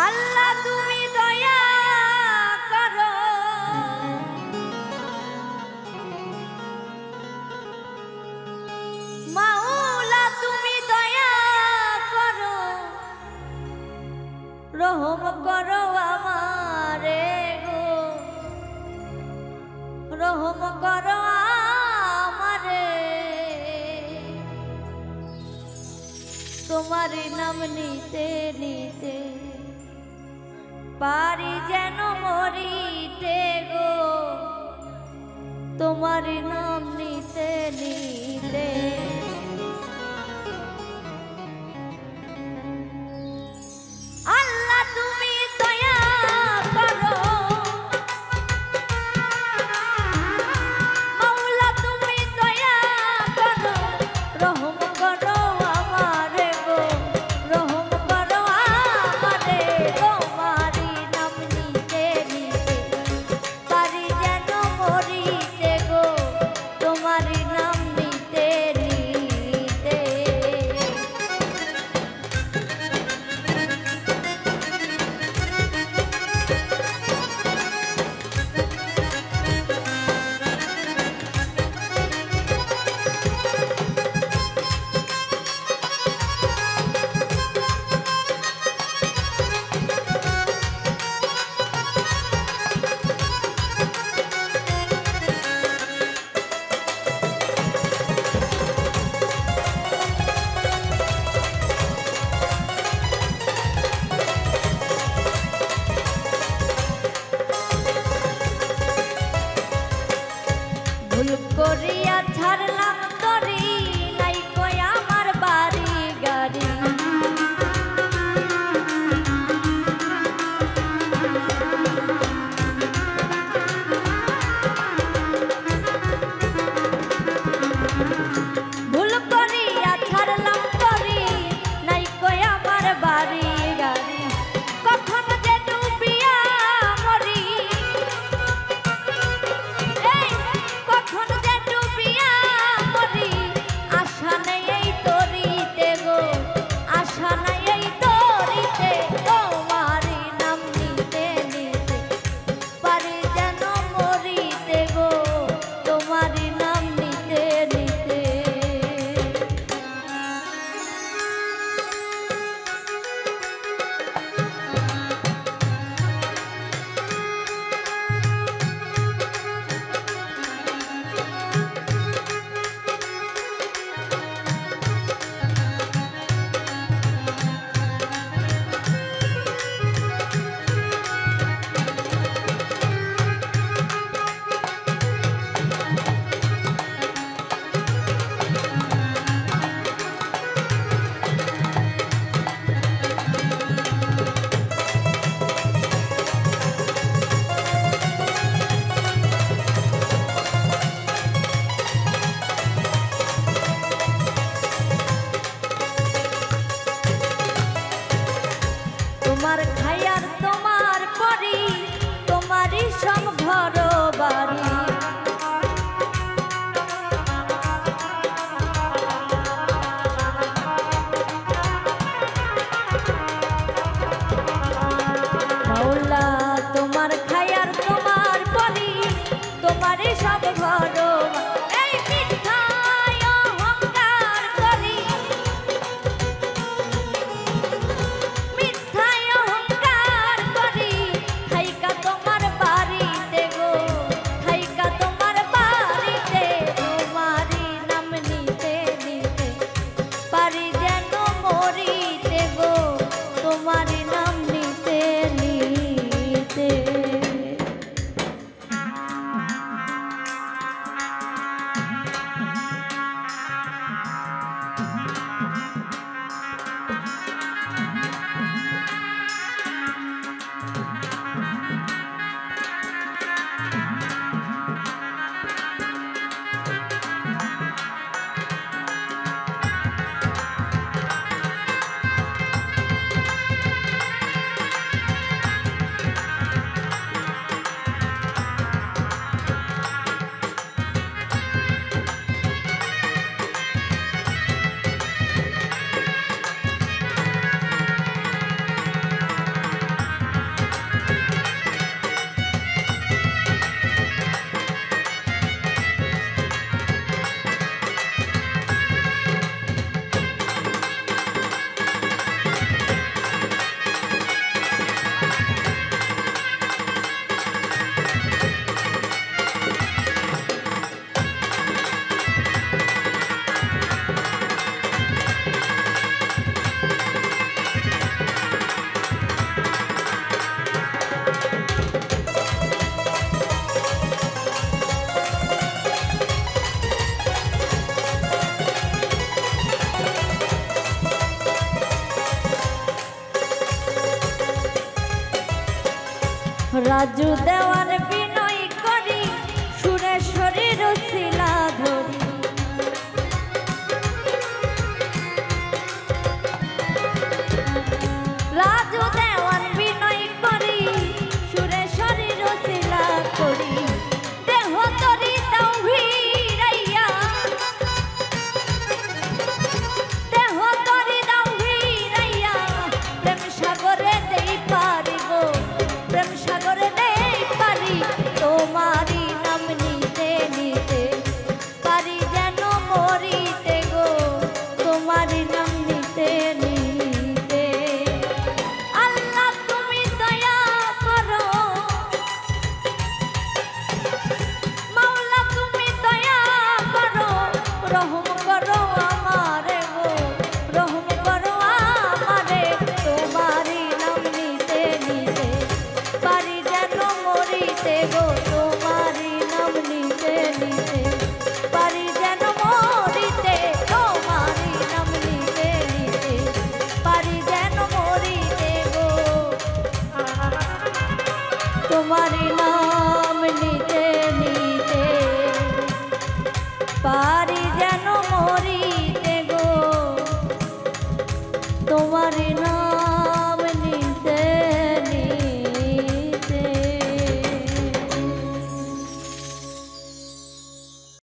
আল্লাহ তুমি দয়া করো, মাওলা তুমি দয়া করো, রহম করো আমারে গো, রহম করো আমারে। তোমার নাম নিতে নিতে পারি যেন মরিতে গো, তোমার নাম নিতে নিতে। আল্লাহ তুমি দয়া করো, মাওলা তুমি দয়া করো, রহম করো আমারে গো, রহম করো আমারে। তোমারি নাম নিতে নিতে পারি যেন মরিতে গো, তোমারি নাম নিতে নিতে। ভুল করিয়া ছাড়লাম তরি, নাই কই আমার বাড়ি গাড়ি। ভুল করিয়া ছাড়লাম তরি, নাই কই আমার বাড়ি গাড়ি। কখন যে ডুবিয়া মরি, কখন যে ডুবিয়া মরি, আশা নেই এই তরিতে গো, আশা নাই এই তরিতে। তোমারি নাম নিতে নিতে পারি যেন মরিতে গো, তোমারি নাম নিতে নিতে। তোমার খায়ার তোমার পরি, তোমারই সব ঘর বাড়ি। মাওলা তোমার খায়ার তোমার পরি, তোমারই সব ঘর বাড়ি। এই মিথ্যায় অহংকার করি, মিথ্যায় অহংকার করি, থাইকা তোমার বাড়িতে গো, থাইকা তোমার বাড়িতে। তোমারি নাম নিতে নিতে পারি যেন মরিতে গো, তোমারি নাম নিতে নিতে। রাজু দেওয়ার বিনয় করি সুরেশ্বরীর শিলা ধরি রাজু দেওয়ার বিনয় করি সুরেশ্বরীর শিলা করি দেহ তরি দাও ভিড়াইয়া দেহ তরি দাও ভিড়াইয়া প্রেম সাগরে দেই পারি গো প্রেম সাগরে দেই পারি তোমারি নাম নিতে নিতে পারি যেন মরিতে গো তোমারি নাম নিতে নিতে আল্লাহ তুমি দয়া করো মাওলা তুমি দয়া করো রহম করো আমারে গো রহম করো আমারে তোমারি নাম নিতে নিতে পারি যেন মরিতে গো তোমারি নাম নিতে নিতে পারি যেন মরিতে তোমারি নাম নিতে নিতে পারি যেন মরিতে গো তোমার